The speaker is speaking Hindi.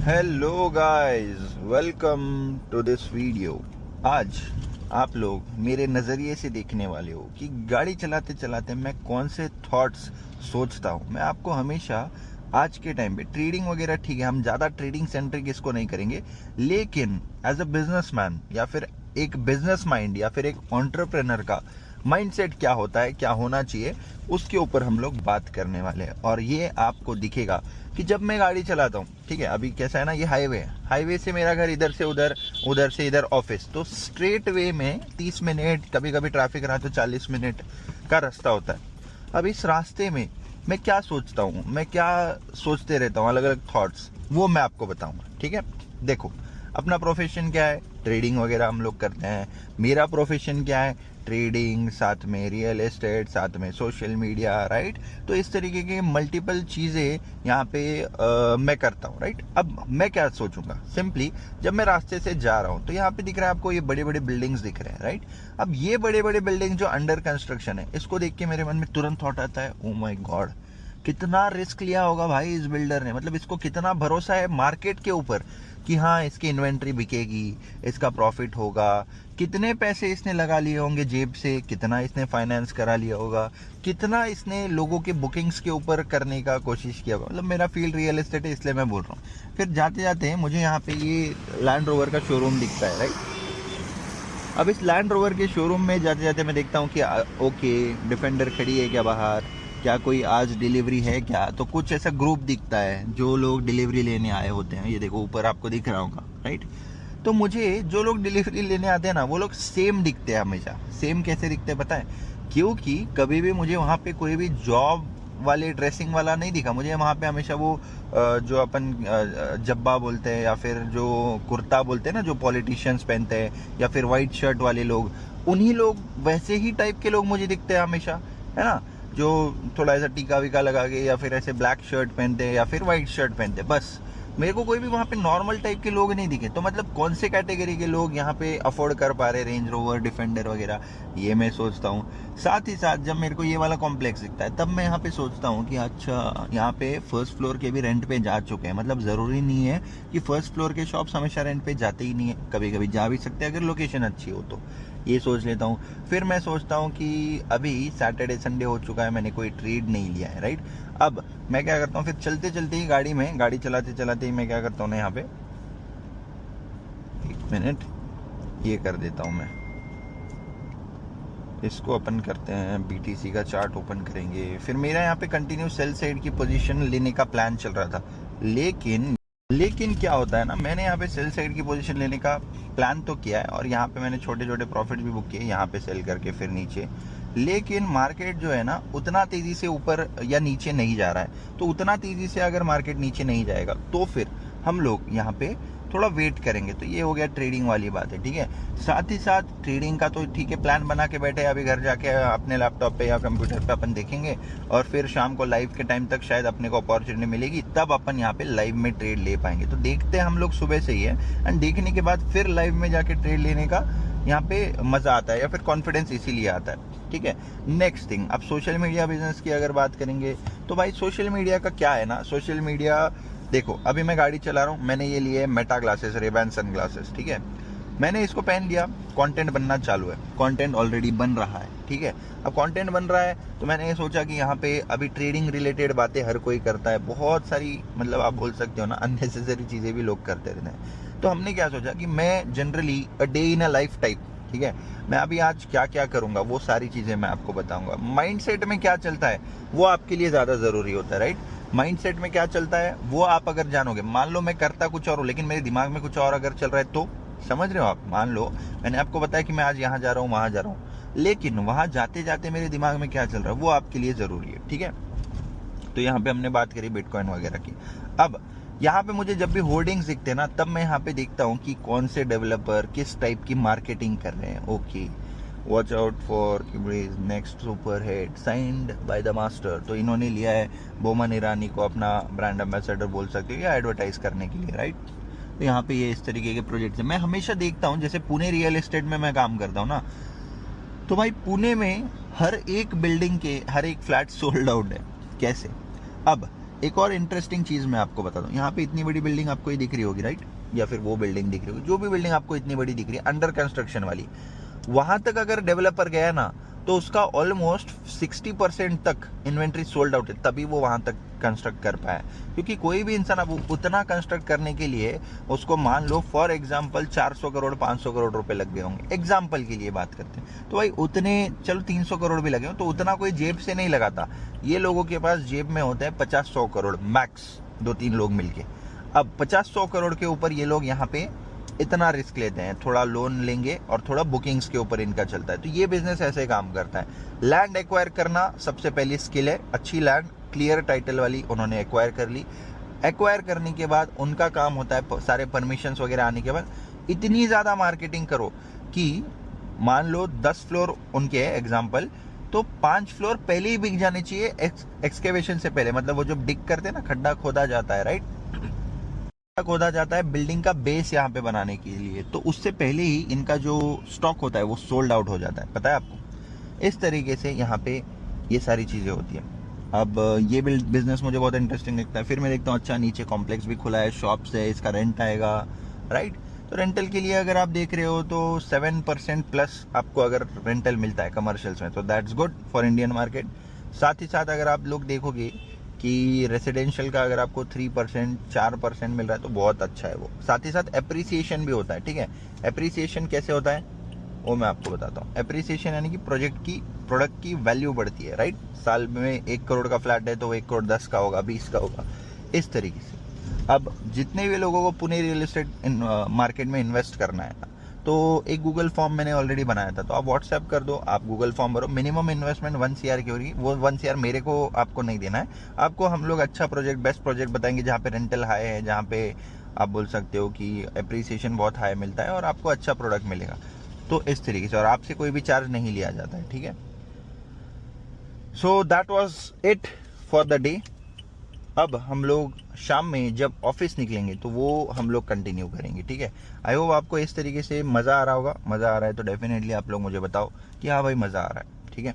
Hello guys, welcome to this video. आज आप लोग मेरे नज़रिए से देखने वाले हो कि गाड़ी चलाते चलाते मैं कौन से थॉट्स सोचता हूँ। मैं आपको हमेशा आज के टाइम पे ट्रेडिंग वगैरह, ठीक है, हम ज़्यादा ट्रेडिंग सेंट्रिक इसको नहीं करेंगे, लेकिन एज अ बिजनेसमैन या फिर एक बिजनेस माइंड या फिर एक एंटरप्रेन्योर का माइंडसेट क्या होता है, क्या होना चाहिए, उसके ऊपर हम लोग बात करने वाले हैं। और ये आपको दिखेगा कि जब मैं गाड़ी चलाता हूँ, ठीक है, अभी कैसा है ना, ये हाईवे है, हाईवे से मेरा घर इधर से उधर, उधर से इधर ऑफिस, तो स्ट्रेट वे में 30 मिनट, कभी कभी ट्रैफिक रहा तो 40 मिनट का रास्ता होता है। अब इस रास्ते में मैं क्या सोचता हूँ, मैं क्या सोचते रहता हूँ, अलग अलग थॉट्स, वो मैं आपको बताऊंगा। ठीक है, देखो, अपना प्रोफेशन क्या है, ट्रेडिंग वगैरह हम लोग करते हैं। मेरा प्रोफेशन क्या है, ट्रेडिंग, साथ में रियल एस्टेट, साथ में सोशल मीडिया, राइट। तो इस तरीके के मल्टीपल चीज़ें यहाँ पे मैं करता हूँ, राइट। अब मैं क्या सोचूंगा, सिंपली जब मैं रास्ते से जा रहा हूँ तो यहाँ पे दिख रहा है आपको, ये बड़े बड़े बिल्डिंग्स दिख रहे हैं, राइट। अब ये बड़े बड़े बिल्डिंग जो अंडर कंस्ट्रक्शन है, इसको देख के मेरे मन में तुरंत थॉट आता है, ओ माय गॉड, कितना रिस्क लिया होगा भाई इस बिल्डर ने, मतलब इसको कितना भरोसा है मार्केट के ऊपर कि हाँ इसकी इन्वेंट्री बिकेगी, इसका प्रॉफिट होगा, कितने पैसे इसने लगा लिए होंगे जेब से, कितना इसने फाइनेंस करा लिया होगा, कितना इसने लोगों के बुकिंग्स के ऊपर करने का कोशिश किया होगा। मतलब मेरा फील्ड रियल एस्टेट है, इसलिए मैं बोल रहा हूँ। फिर जाते जाते मुझे यहाँ पे ये लैंड रोवर का शोरूम दिखता है, राइट। अब इस लैंड रोवर के शोरूम में जाते जाते मैं देखता हूँ कि ओके, डिफेंडर खड़ी है क्या बाहर, क्या कोई आज डिलीवरी है क्या, तो कुछ ऐसा ग्रुप दिखता है जो लोग डिलीवरी लेने आए होते हैं। ये देखो ऊपर आपको दिख रहा होगा, राइट। तो मुझे जो लोग डिलीवरी लेने आते हैं ना, वो लोग सेम दिखते हैं हमेशा। सेम कैसे दिखते हैं पता है, क्योंकि कभी भी मुझे वहाँ पे कोई भी जॉब वाले ड्रेसिंग वाला नहीं दिखा। मुझे वहाँ पे हमेशा वो जो अपन जब्बा बोलते हैं या फिर जो कुर्ता बोलते हैं ना, जो पॉलिटिशियंस पहनते हैं, या फिर वाइट शर्ट वाले लोग, उन्हीं लोग, वैसे ही टाइप के लोग मुझे दिखते हैं हमेशा, है ना। जो थोड़ा ऐसा टीका वीका लगा के, या फिर ऐसे ब्लैक शर्ट पहनते हैं या फिर वाइट शर्ट पहनते हैं, बस। मेरे को कोई भी वहाँ पे नॉर्मल टाइप के लोग नहीं दिखे। तो मतलब कौन से कैटेगरी के लोग यहाँ पे अफोर्ड कर पा रहे रेंज रोवर, डिफेंडर वगैरह, ये मैं सोचता हूँ। साथ ही साथ जब मेरे को ये वाला कॉम्प्लेक्स दिखता है, तब मैं यहाँ पे सोचता हूँ कि अच्छा, यहाँ पे फर्स्ट फ्लोर के भी रेंट पे जा चुके हैं। मतलब ज़रूरी नहीं है कि फर्स्ट फ्लोर के शॉप्स हमेशा रेंट पे जाते ही नहीं है, कभी कभी जा भी सकते हैं अगर लोकेशन अच्छी हो तो। ये सोच लेता हूँ। फिर मैं सोचता हूँ कि अभी सैटरडे संडे हो चुका है, मैंने कोई ट्रेड नहीं लिया है, राइट। अब मैं क्या करता हूँ, फिर चलते चलते ही गाड़ी में, गाड़ी चलाते चलाते ही मैं क्या करता हूँ ना, यहाँ पे 1 मिनट ये कर देता हूँ मैं, इसको अपन करते हैं, बीटीसी का चार्ट ओपन करेंगे। फिर मेरा यहाँ पे कंटिन्यू सेल साइड की पोजीशन लेने का प्लान चल रहा था, लेकिन क्या होता है ना, मैंने यहाँ पे सेल साइड की पोजीशन लेने का प्लान तो किया है और यहाँ पे मैंने छोटे छोटे प्रॉफिट भी बुक किए, यहाँ पे सेल करके फिर नीचे। लेकिन मार्केट जो है ना, उतना तेजी से ऊपर या नीचे नहीं जा रहा है। तो उतना तेजी से अगर मार्केट नीचे नहीं जाएगा तो फिर हम लोग यहाँ पे थोड़ा वेट करेंगे। तो ये हो गया ट्रेडिंग वाली बात है, ठीक है। साथ ही साथ ट्रेडिंग का तो ठीक है, प्लान बना के बैठे, अभी घर जाके अपने लैपटॉप पे या कंप्यूटर पे अपन देखेंगे, और फिर शाम को लाइव के टाइम तक शायद अपने को अपॉर्चुनिटी मिलेगी, तब अपन यहाँ पे लाइव में ट्रेड ले पाएंगे। तो देखते हैं हम लोग सुबह से ही है, एंड देखने के बाद फिर लाइव में जाके ट्रेड लेने का यहाँ पे मजा आता है, या फिर कॉन्फिडेंस इसीलिए आता है, ठीक है। नेक्स्ट थिंग, अब सोशल मीडिया बिजनेस की अगर बात करेंगे तो भाई सोशल मीडिया का क्या है ना, सोशल मीडिया देखो, अभी मैं गाड़ी चला रहा हूँ, मैंने ये लिए Meta glasses, Ray-Ban sunglasses, ठीक है। मैंने इसको पहन लिया, कंटेंट बनना चालू है, कंटेंट ऑलरेडी बन रहा है, ठीक है। अब कंटेंट बन रहा है तो मैंने ये सोचा कि यहाँ पे अभी ट्रेडिंग रिलेटेड बातें हर कोई करता है, बहुत सारी, मतलब आप बोल सकते हो ना, अननेसेसरी चीज़ें भी लोग करते रहते हैं। तो हमने क्या सोचा कि मैं generally a day in a life type, ठीक है, मैं अभी आज क्या क्या करूंगा वो सारी चीज़ें मैं आपको बताऊंगा। माइंडसेट में क्या चलता है वो आपके लिए ज़्यादा ज़रूरी होता है, राइट। माइंडसेट में क्या चलता है वो आप अगर जानोगे, मान लो मैं करता कुछ और हूँ लेकिन मेरे दिमाग में कुछ और अगर चल रहा है, तो समझ रहे हो आप। मान लो मैंने आपको बताया कि मैं आज यहाँ जा रहा हूँ, वहाँ जा रहा हूँ, लेकिन वहाँ जाते जाते मेरे दिमाग में क्या चल रहा है वो आपके लिए ज़रूरी है, ठीक है। तो यहाँ पे हमने बात करी बिटकॉइन वगैरह की। अब यहाँ पे मुझे जब भी होर्डिंग्स दिखते हैं ना, तब मैं यहाँ पे देखता हूँ कि कौन से डेवलपर किस टाइप की मार्केटिंग कर रहे हैं। Okay, watch out for next super hit signed by the master. तो इन्होंने लिया है बोमन ईरानी को अपना ब्रांड एम्बेसडर बोल सकते हो, या एडवर्टाइज करने के लिए, राइट। तो यहाँ पे ये इस तरीके के प्रोजेक्ट्स है। मैं हमेशा देखता हूँ, जैसे पुणे रियल एस्टेट में मैं काम करता हूँ ना, तो भाई पुणे में हर एक बिल्डिंग के हर एक फ्लैट सोल्ड आउट है। कैसे? अब एक और इंटरेस्टिंग चीज मैं आपको बता दूं, यहाँ पे इतनी बड़ी बिल्डिंग आपको ही दिख रही होगी राइट, या फिर वो बिल्डिंग दिख रही होगी, जो भी बिल्डिंग आपको इतनी बड़ी दिख रही है अंडर कंस्ट्रक्शन वाली, वहां तक अगर डेवलपर गया ना तो उसका ऑलमोस्ट 60% तक इन्वेंट्री सोल्ड आउट है, तभी वो वहां तक कंस्ट्रक्ट कर पाया। क्योंकि कोई भी इंसान अब उतना कंस्ट्रक्ट करने के लिए उसको मान लो फॉर एग्जांपल 400 करोड़ 500 करोड़ रुपए लग गए होंगे, एग्जांपल के लिए बात करते हैं, तो भाई उतने चलो 300 करोड़ भी लगे हो तो उतना कोई जेब से नहीं लगाता। ये लोगों के पास जेब में होता है 50-100 करोड़ मैक्स, 2-3 लोग मिलके। अब 50-100 करोड़ के ऊपर ये लोग यहाँ पे इतना रिस्क लेते हैं, थोड़ा लोन लेंगे और थोड़ा बुकिंग्स के ऊपर इनका चलता है। तो ये बिजनेस ऐसे काम करता है। लैंड एक्वायर करना सबसे पहली स्किल है, अच्छी लैंड क्लियर टाइटल वाली उन्होंने एक्वायर कर ली। एक्वायर करने के बाद उनका काम होता है सारे परमिशंस वगैरह आने के बाद इतनी ज़्यादा मार्केटिंग करो कि मान लो 10 फ्लोर उनके है एग्जाम्पल, तो 5 फ्लोर पहले ही बिक जाने चाहिए एक्सकेवेशन से पहले। मतलब वो जो डिग करते हैं ना, खड्डा खोदा जाता है राइट, खोदा जाता है बिल्डिंग का बेस यहाँ पे बनाने के लिए, तो उससे पहले ही इनका जो स्टॉक होता है वो सोल्ड आउट हो जाता है, पता है आपको। इस तरीके से यहाँ पे ये सारी चीज़ें होती हैं। अब ये बिजनेस मुझे बहुत इंटरेस्टिंग लगता है। फिर मैं देखता हूँ अच्छा नीचे कॉम्प्लेक्स भी खुला है, शॉप्स है, इसका रेंट आएगा राइट। तो रेंटल के लिए अगर आप देख रहे हो तो 7% प्लस आपको अगर रेंटल मिलता है कमर्शियल्स में, तो that's good for Indian market. साथ ही साथ अगर आप लोग देखोगे कि रेसिडेंशियल का अगर आपको 3% 4% मिल रहा है तो बहुत अच्छा है वो। साथ ही साथ एप्रिसिएशन भी होता है, ठीक है। एप्रिसिएशन कैसे होता है वो मैं आपको बताता हूँ। एप्रिसिएशन यानी कि प्रोडक्ट की वैल्यू बढ़ती है राइट। साल में 1 करोड़ का फ्लैट है तो वो 1 करोड़ 10 का होगा, 20 का होगा, इस तरीके से। अब जितने भी लोगों को पुणे रियल एस्टेट मार्केट में इन्वेस्ट करना है तो एक गूगल फॉर्म मैंने ऑलरेडी बनाया था, तो आप व्हाट्सएप कर दो, आप गूगल फॉर्म भरो। मिनिमम इन्वेस्टमेंट 1 CR की होगी। वो 1 CR मेरे को आपको नहीं देना है, आपको हम लोग अच्छा प्रोजेक्ट, बेस्ट प्रोजेक्ट बताएंगे जहाँ पे रेंटल हाई है, जहाँ पे आप बोल सकते हो कि एप्रिसिएशन बहुत हाई मिलता है और आपको अच्छा प्रोडक्ट मिलेगा। तो इस तरीके से, और आपसे कोई भी चार्ज नहीं लिया जाता है, ठीक है। So that was it for the day. अब हम लोग शाम में जब ऑफिस निकलेंगे तो वो हम लोग कंटिन्यू करेंगे, ठीक है। आई होप आपको इस तरीके से मज़ा आ रहा होगा। मज़ा आ रहा है तो डेफिनेटली आप लोग मुझे बताओ कि हाँ भाई मज़ा आ रहा है, ठीक है।